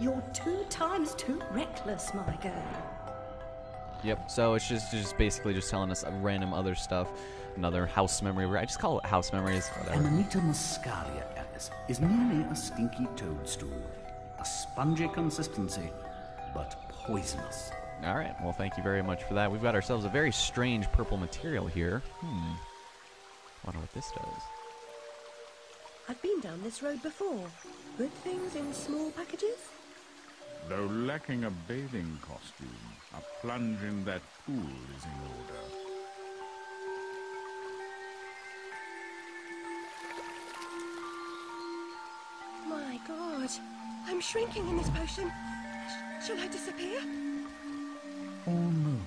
You're 2 times too reckless, my girl. Yep, so it's just basically just telling us random other stuff. Another house memory. I just call it house memories, whatever. Amanita muscaria, Alice, is merely a stinky toadstool. A spongy consistency, but poisonous. Alright, well thank you very much for that. We've got ourselves a very strange purple material here. Wonder what this does. I've been down this road before. Good things in small packages? Though lacking a bathing costume, a plunge in that pool is in order. My God, I'm shrinking in this potion. Shall I disappear? Almost.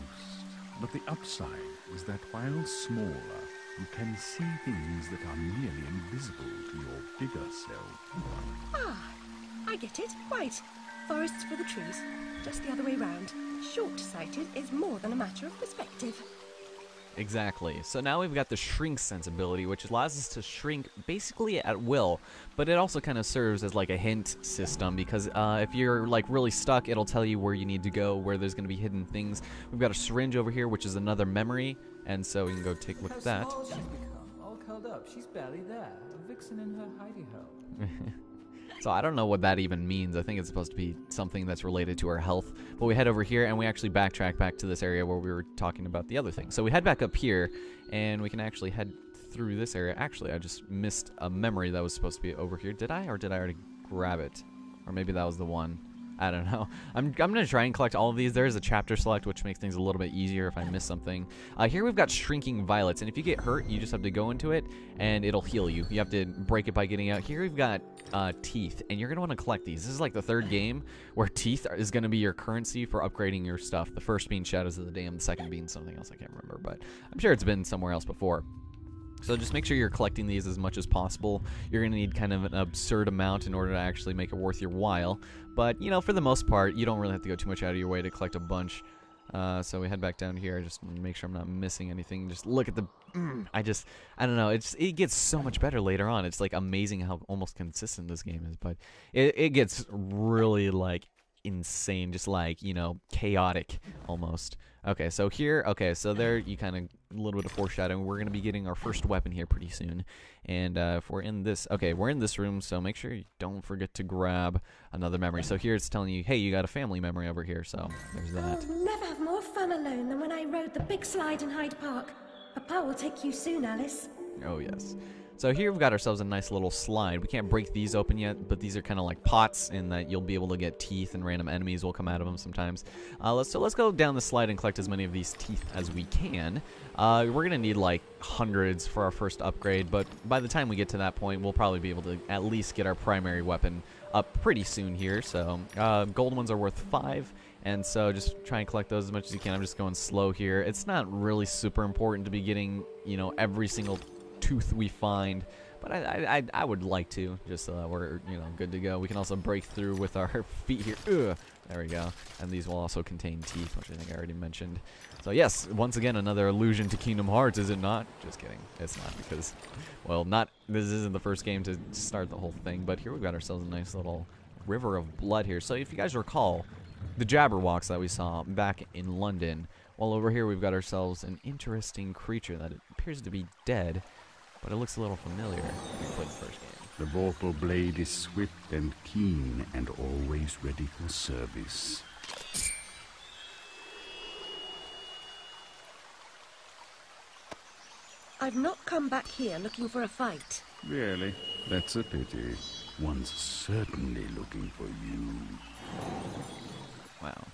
But the upside is that while smaller, you can see things that are nearly invisible to your bigger self. Ah, I get it. Right. Forests for the trees. Just the other way round. Short-sighted is more than a matter of perspective. Exactly. So now we've got the shrink sensibility, which allows us to shrink basically at will, but it also kind of serves as like a hint system because if you're like really stuck, it'll tell you where you need to go, where there's going to be hidden things. We've got a syringe over here, which is another memory, and so we can go take a look at that. How small she's become, all curled up. She's barely there. A vixen in her hidey-hole. So I don't know what that even means. I think it's supposed to be something that's related to our health. But we head over here and we actually backtrack back to this area where we were talking about the other thing. So we head back up here and we can actually head through this area. Actually, I just missed a memory that was supposed to be over here. Did I? Or did I already grab it? Or maybe that was the one. I don't know. I'm going to try and collect all of these. There is a chapter select, which makes things a little bit easier if I miss something. Here we've got shrinking violets, and if you get hurt, you just have to go into it, and it'll heal you. You have to break it by getting out. Here we've got teeth, and you're going to want to collect these. This is like the third game where teeth is going to be your currency for upgrading your stuff. The first being Shadows of the Dam, the second being something else I can't remember, but I'm sure it's been somewhere else before. So just make sure you're collecting these as much as possible. You're going to need kind of an absurd amount in order to actually make it worth your while. But, you know, for the most part, you don't really have to go too much out of your way to collect a bunch. So we head back down here. Just make sure I'm not missing anything. Just look at the... I don't know. It gets so much better later on. It's, like, amazing how almost consistent this game is. But it gets really, like, insane. Just, like, you know, chaotic almost. Okay, so here, so there you kind of, a little bit of foreshadowing. We're going to be getting our first weapon here pretty soon. And if we're in this, we're in this room, so make sure you don't forget to grab another memory. So here it's telling you, hey, you got a family memory over here, so there's that. I'll never have more fun alone than when I rode the big slide in Hyde Park. Papa will take you soon, Alice. Oh, yes. So here we've got ourselves a nice little slide. We can't break these open yet, but these are kind of like pots in that you'll be able to get teeth and random enemies will come out of them sometimes. So let's go down the slide and collect as many of these teeth as we can. We're going to need like hundreds for our first upgrade, but by the time we get to that point, we'll probably be able to at least get our primary weapon up pretty soon here. So gold ones are worth 5. And so just try and collect those as much as you can. I'm just going slow here. It's not really super important to be getting, you know, every single tooth we find, but I would like to, just so that we're, you know, good to go. We can also break through with our feet here. Ugh, there we go. And these will also contain teeth, which I think I already mentioned. So yes, once again, another allusion to Kingdom Hearts, is it not? Just kidding. It's not, because, well, this isn't the first game to start the whole thing, but here we've got ourselves a nice little river of blood here. So if you guys recall, the Jabberwocks that we saw back in London, well, over here we've got ourselves an interesting creature that appears to be dead, but it looks a little familiar if you played the first game. The vorpal blade is swift and keen and always ready for service. I've not come back here looking for a fight. Really? That's a pity. One's certainly looking for you. Wow.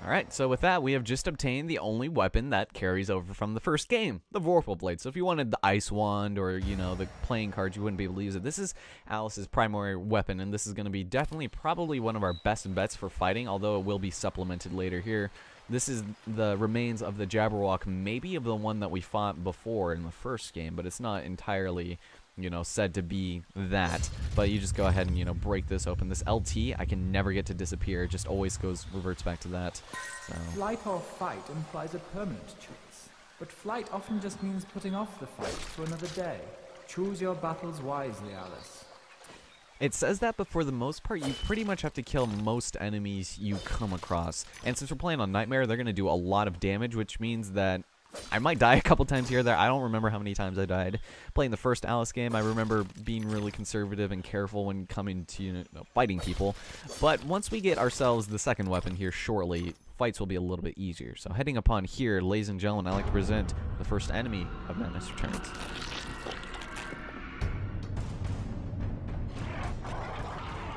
Alright, so with that, we have just obtained the only weapon that carries over from the first game, the Vorpal Blade. So if you wanted the Ice Wand or, you know, the playing cards, you wouldn't be able to use it. This is Alice's primary weapon, and this is going to be definitely probably one of our best bets for fighting, although it will be supplemented later here. This is the remains of the Jabberwock, maybe of the one that we fought before in the first game, but it's not entirely, you know, said to be that. But you just go ahead and, you know, break this open. This LT, I can never get to disappear. It just always reverts back to that. So. Flight or fight implies a permanent choice, but flight often just means putting off the fight to another day. Choose your battles wisely, Alice. It says that, but for the most part, you pretty much have to kill most enemies you come across. And since we're playing on Nightmare, they're going to do a lot of damage, which means that I might die a couple times here or there. I don't remember how many times I died. Playing the first Alice game, I remember being really conservative and careful when coming to fighting people. But once we get ourselves the second weapon here shortly, fights will be a little bit easier. So heading upon here, ladies and gentlemen, I'd like to present the first enemy of Madness Returns.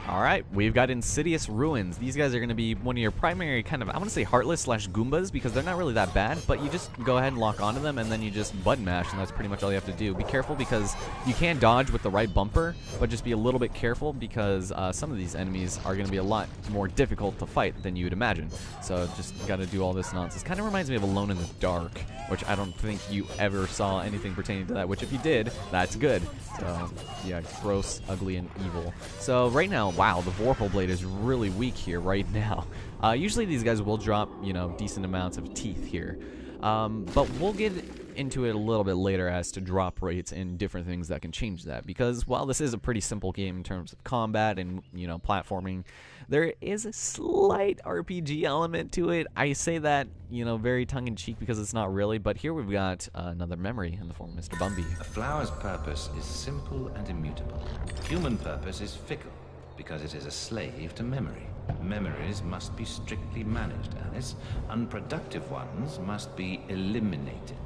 Alright, we've got Insidious Ruins. These guys are going to be one of your primary kind of, I want to say Heartless slash Goombas, because they're not really that bad, but you just go ahead and lock onto them, and then you just button mash, and that's pretty much all you have to do. Be careful, because you can dodge with the right bumper, but just be a little bit careful, because some of these enemies are going to be a lot more difficult to fight than you would imagine. So just got to do all this nonsense. Kind of reminds me of Alone in the Dark, which I don't think you ever saw anything pertaining to that, which if you did, that's good. So, yeah, gross, ugly, and evil. So right now, wow, the vorpal blade is really weak here right now. Usually these guys will drop, decent amounts of teeth here. But we'll get into it a little bit later as to drop rates and different things that can change that. Because while this is a pretty simple game in terms of combat and, platforming, there is a slight RPG element to it. I say that, very tongue-in-cheek because it's not really, but here we've got another memory in the form of Mr. Bumby. A flower's purpose is simple and immutable. Human purpose is fickle, because it is a slave to memory. Memories must be strictly managed, Alice. Unproductive ones must be eliminated.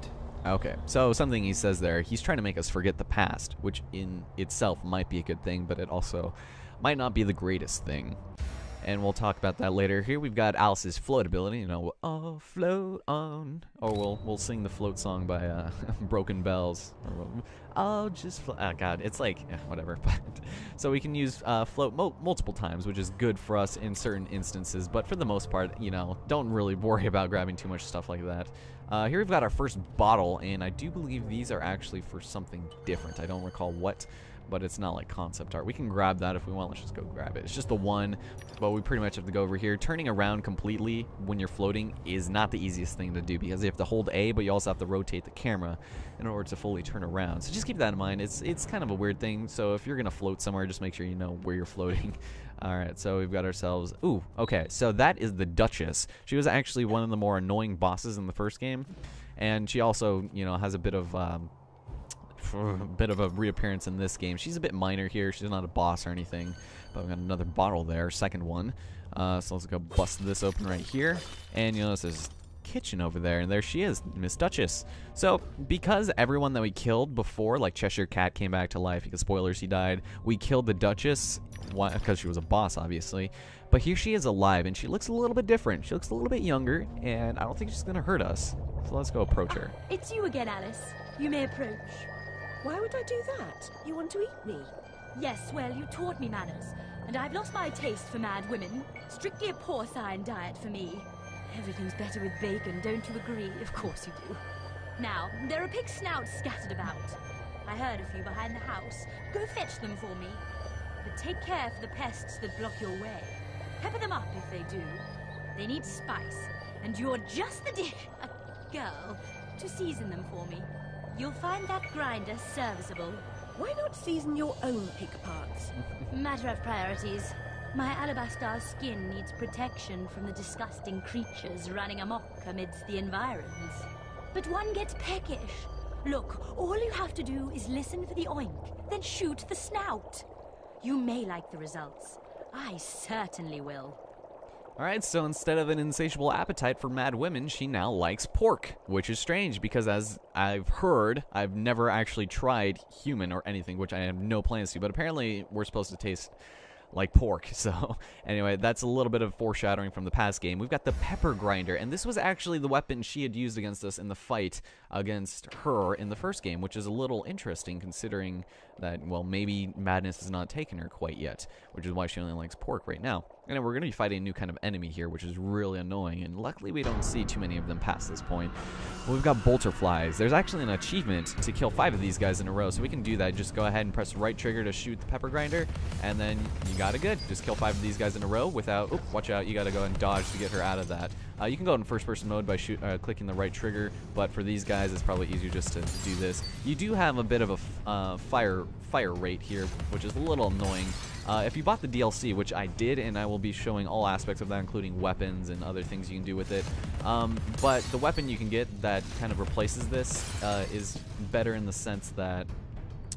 Okay, so something he says there, he's trying to make us forget the past, which in itself might be a good thing, but it also might not be the greatest thing. And we'll talk about that later. Here we've got Alice's float ability, oh, float on. Or we'll sing the float song by Broken Bells. Oh, just float. Oh, God, it's like, whatever. So we can use float multiple times, which is good for us in certain instances. But for the most part, don't really worry about grabbing too much stuff like that. Here we've got our first bottle, and I do believe these are actually for something different. I don't recall what, but it's not like concept art. We can grab that if we want. Let's just go grab it. It's just the one, but we pretty much have to go over here. Turning around completely when you're floating is not the easiest thing to do because you have to hold A, but you also have to rotate the camera in order to fully turn around. So just keep that in mind. It's kind of a weird thing. So if you're going to float somewhere, just make sure you know where you're floating. All right, so we've got ourselves... Ooh, okay, so that is the Duchess. She was actually one of the more annoying bosses in the first game, and she also, has a bit of a reappearance in this game. She's a bit minor here. She's not a boss or anything, but we've got another bottle there, second one. So let's go bust this open right here, and you'll notice there's kitchen over there, and there she is, Miss Duchess. So because everyone that we killed before, like Cheshire Cat came back to life, because spoilers, he died, we killed the Duchess because she was a boss, obviously, but here she is alive, and she looks a little bit different. She looks a little bit younger, and I don't think she's gonna hurt us, so let's go approach her. It's you again, Alice. You may approach. Why would I do that? You want to eat me? Yes, well, you taught me manners, and I've lost my taste for mad women. Strictly a porcine diet for me. Everything's better with bacon, don't you agree? Of course you do. Now, there are pig snouts scattered about. I heard a few behind the house. Go fetch them for me. But take care for the pests that block your way. Pepper them up if they do. They need spice, and you're just the girl to season them for me. You'll find that grinder serviceable. Why not season your own pig parts? Matter of priorities. My alabaster skin needs protection from the disgusting creatures running amok amidst the environs. But one gets peckish. Look, all you have to do is listen for the oink, then shoot the snout. You may like the results. I certainly will. Alright, so instead of an insatiable appetite for mad women, she now likes pork, which is strange because as I've heard, I've never actually tried human or anything, which I have no plans to, but apparently we're supposed to taste like pork. So anyway, that's a little bit of foreshadowing from the past game. We've got the pepper grinder, and this was actually the weapon she had used against us in the fight against her in the first game, which is a little interesting considering that, well, maybe Madness has not taken her quite yet, which is why she only likes pork right now. And we're going to be fighting a new kind of enemy here, which is really annoying, and luckily we don't see too many of them past this point. Well, we've got bolterflies. There's actually an achievement to kill 5 of these guys in a row, so we can do that. Just go ahead and press the right trigger to shoot the pepper grinder, and then you got it good. Just kill 5 of these guys in a row without... Oop, watch out, you got to go and dodge to get her out of that. You can go in first-person mode by clicking the right trigger, but for these guys, it's probably easier just to do this. You do have a bit of a fire rate here, which is a little annoying. If you bought the DLC, which I did, and I will be showing all aspects of that, including weapons and other things you can do with it. But the weapon you can get that kind of replaces this is better in the sense that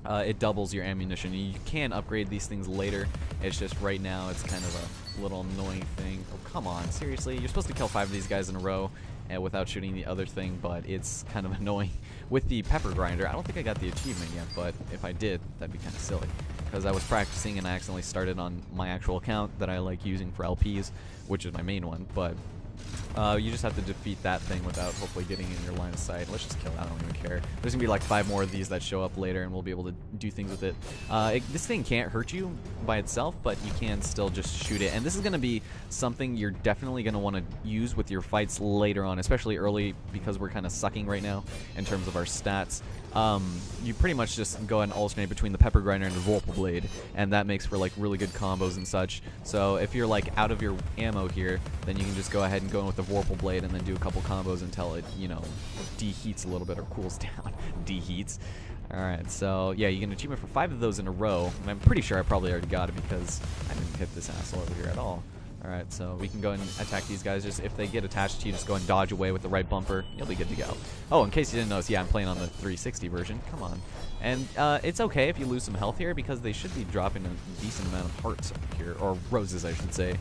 it doubles your ammunition. You can upgrade these things later. It's just right now it's kind of a little annoying thing. Oh, come on, seriously? You're supposed to kill 5 of these guys in a row without shooting the other thing, but it's kind of annoying. With the pepper grinder, I don't think I got the achievement yet, but if I did, that'd be kind of silly. Because I was practicing and I accidentally started on my actual account that I like using for LPs, which is my main one, but you just have to defeat that thing without hopefully getting in your line of sight. Let's just kill it. I don't even care. There's going to be like 5 more of these that show up later, and we'll be able to do things with it. This thing can't hurt you by itself, but you can still just shoot it. And this is going to be something you're definitely going to want to use with your fights later on, especially early, because we're kind of sucking right now in terms of our stats. You pretty much just go ahead and alternate between the pepper grinder and the vorpal blade, and that makes for like really good combos and such. So if you're like out of your ammo here, then you can just go ahead and go in with the vorpal blade and then do a couple combos until it, you know, deheats a little bit or cools down. Deheats. Alright, so yeah, you get an achievement for 5 of those in a row. And I'm pretty sure I probably already got it because I didn't hit this asshole over here at all. Alright, so we can go and attack these guys. Just if they get attached to you, just go and dodge away with the right bumper. You'll be good to go. Oh, in case you didn't notice, yeah, I'm playing on the 360 version. Come on. And it's okay if you lose some health here because they should be dropping a decent amount of hearts here, or roses, I should say.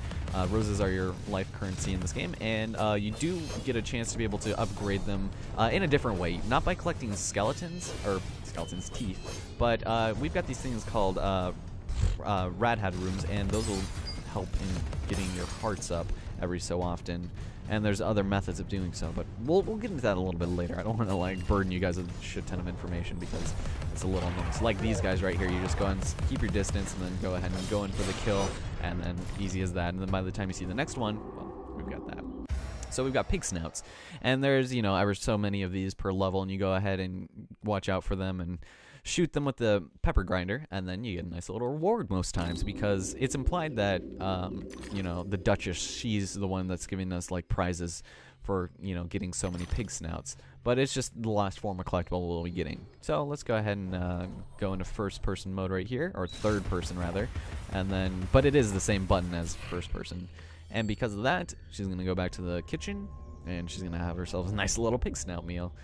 Roses are your life currency in this game, and you do get a chance to be able to upgrade them in a different way. Not by collecting skeletons, or skeletons' teeth, but we've got these things called Rad Hat rooms, and those will help in getting your hearts up every so often. And there's other methods of doing so, but we'll get into that a little bit later. I don't want to like burden you guys with a shit ton of information because it's a little annoying. So like these guys right here, you just go and keep your distance and then go ahead and go in for the kill, and then easy as that. And then by the time you see the next one, well, we've got that. So we've got pig snouts, and there's, you know, ever so many of these per level, and you go ahead and watch out for them and shoot them with the pepper grinder, and then you get a nice little reward most times because it's implied that, you know, the Duchess, she's the one that's giving us, like, prizes for, you know, getting so many pig snouts. But it's just the last form of collectible we'll be getting. So let's go ahead and go into first-person mode right here, or third-person, rather. And then, but it is the same button as first-person. And because of that, she's going to go back to the kitchen, and she's going to have herself a nice little pig snout meal.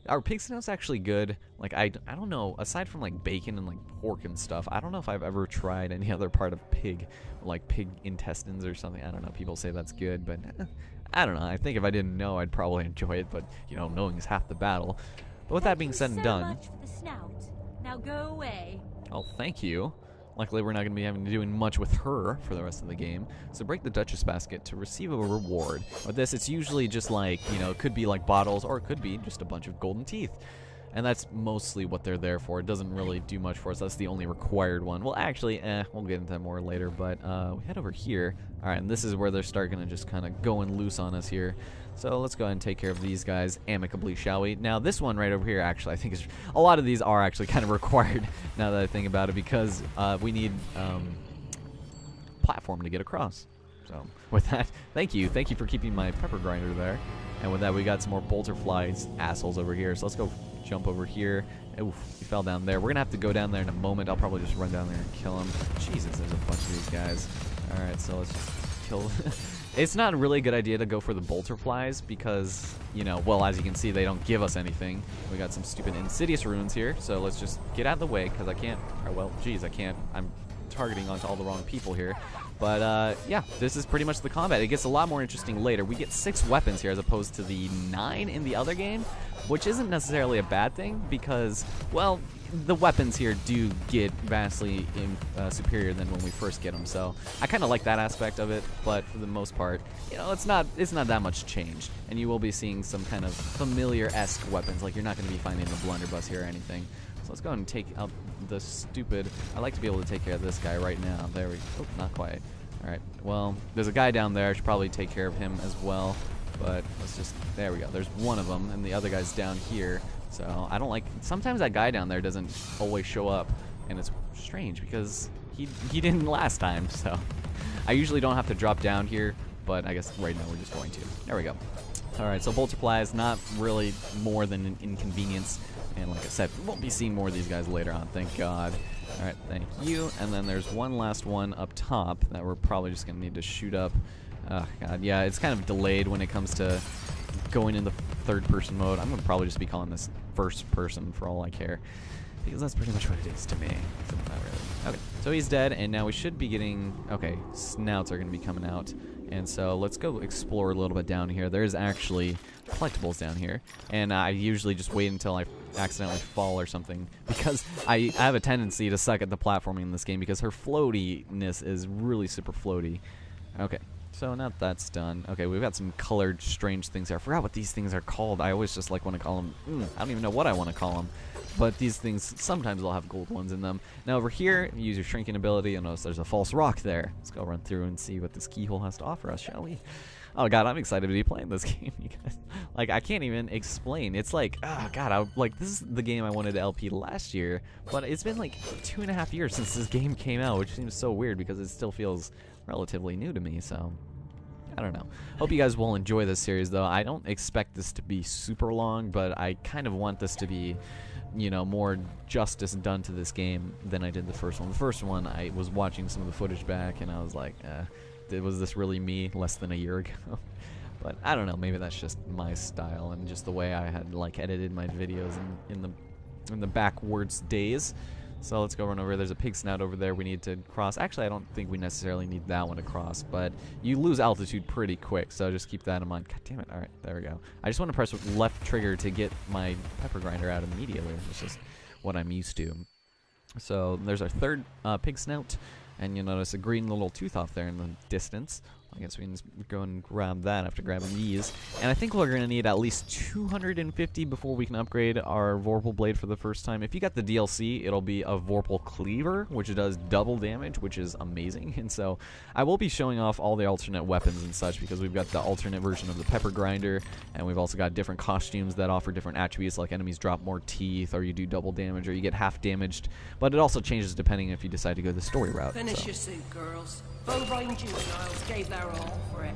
Are pig snouts actually good? Like, I don't know, aside from like bacon and like pork and stuff, I don't know if I've ever tried any other part of pig, like pig intestines or something. I don't know, people say that's good, but I don't know. I think if I didn't know, I'd probably enjoy it, but, you know, knowing is half the battle. But with that being said and done... Much for the snout. Now go away. Oh, thank you. Luckily, we're not going to be having to do much with her for the rest of the game. So break the Duchess basket to receive a reward. With this, it's usually just like, you know, it could be like bottles, or it could be just a bunch of golden teeth. And that's mostly what they're there for. It doesn't really do much for us. That's the only required one. Well, actually, we'll get into that more later. But we head over here. All right, and this is where they're starting to just kind of going loose on us here. So let's go ahead and take care of these guys amicably, shall we? Now, this one right over here, actually, I think is a lot of these are actually kind of required now that I think about it, because we need platform to get across. So with that, thank you for keeping my pepper grinder there. And with that, we got some more bolterflies assholes over here. So let's go jump over here. Oof, he fell down there. We're gonna have to go down there in a moment. I'll probably just run down there and kill him. Jesus, there's a bunch of these guys. All right, so let's just kill. It's not a really good idea to go for the bolterflies because, you know, well, as you can see, they don't give us anything. We got some stupid Insidious runes here, so let's just get out of the way because I can't. Or, well, geez, I can't. I'm targeting onto all the wrong people here. But yeah, this is pretty much the combat. It gets a lot more interesting later. We get 6 weapons here as opposed to the 9 in the other game, which isn't necessarily a bad thing because, well, the weapons here do get vastly superior than when we first get them. So I kind of like that aspect of it, but for the most part, you know, it's not that much changed. And you will be seeing some kind of familiar-esque weapons. Like, you're not going to be finding the blunderbuss here or anything. So let's go ahead and take out the stupid... I like to be able to take care of this guy right now. There we go. Oh, not quite. Alright, well, there's a guy down there. I should probably take care of him as well. But let's just... There we go. There's one of them, and the other guy's down here. So I don't like... Sometimes that guy down there doesn't always show up, and it's strange because he didn't last time, so... I usually don't have to drop down here, but I guess right now we're just going to. There we go. Alright, so bolterfly is not really more than an inconvenience. And like I said, we won't be seeing more of these guys later on, thank God. Alright, thank you. And then there's one last one up top that we're probably just going to need to shoot up. Oh, God. Yeah, it's kind of delayed when it comes to going into third-person mode. I'm going to probably just be calling this first person for all I care, because that's pretty much what it is to me. So not really. Okay, so he's dead, and now we should be getting... Okay, snouts are going to be coming out. And so let's go explore a little bit down here. There's actually collectibles down here, and I usually just wait until I accidentally fall or something, because I have a tendency to suck at the platforming in this game because her floatiness is really super floaty. Okay, so now that's done. Okay, we've got some colored strange things here. I forgot what these things are called. I always just like want to call them, I don't even know what I want to call them. But these things, sometimes they'll have gold ones in them. Now over here, you use your shrinking ability. You'll notice there's a false rock there. Let's go run through and see what this keyhole has to offer us, shall we? Oh god, I'm excited to be playing this game, you guys. Like, I can't even explain. It's like, oh god, this is the game I wanted to LP last year, but it's been like 2.5 years since this game came out, which seems so weird because it still feels relatively new to me, so... I don't know. Hope you guys will enjoy this series, though. I don't expect this to be super long, but I kind of want this to be, you know, more justice done to this game than I did the first one. The first one, I was watching some of the footage back, and I was like, was this really me less than a year ago? But I don't know. Maybe that's just my style and just the way I had, like, edited my videos in the backwards days. So let's go run over. There's a pig snout over there we need to cross. Actually, I don't think we necessarily need that one to cross, but you lose altitude pretty quick, so just keep that in mind. God damn it. All right, there we go. I just want to press left trigger to get my pepper grinder out immediately. It's just what I'm used to. So there's our third pig snout, and you'll notice a green little tooth off there in the distance. I guess we can just go and grab that after grabbing these. And I think we're going to need at least 250 before we can upgrade our vorpal blade for the first time. If you got the DLC, it'll be a vorpal cleaver, which does double damage, which is amazing. And so I will be showing off all the alternate weapons and such, because we've got the alternate version of the pepper grinder, and we've also got different costumes that offer different attributes, like enemies drop more teeth, or you do double damage, or you get half damaged. But it also changes depending if you decide to go the story route. Finish your suit, girls. Bovine juveniles gave their all for it.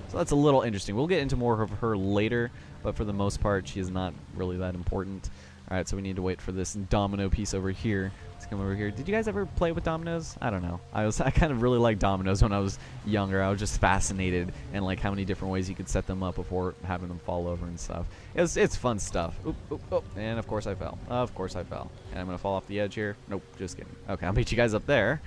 So that's a little interesting. We'll get into more of her later, but for the most part, she is not really that important. Alright, so we need to wait for this domino piece over here to come over here. Did you guys ever play with dominoes? I don't know. I kind of really liked dominoes when I was younger. I was just fascinated and like how many different ways you could set them up before having them fall over and stuff. It's fun stuff. Oop, oop, oop. And of course I fell. Of course I fell. And I'm going to fall off the edge here. Nope, just kidding. Okay, I'll meet you guys up there.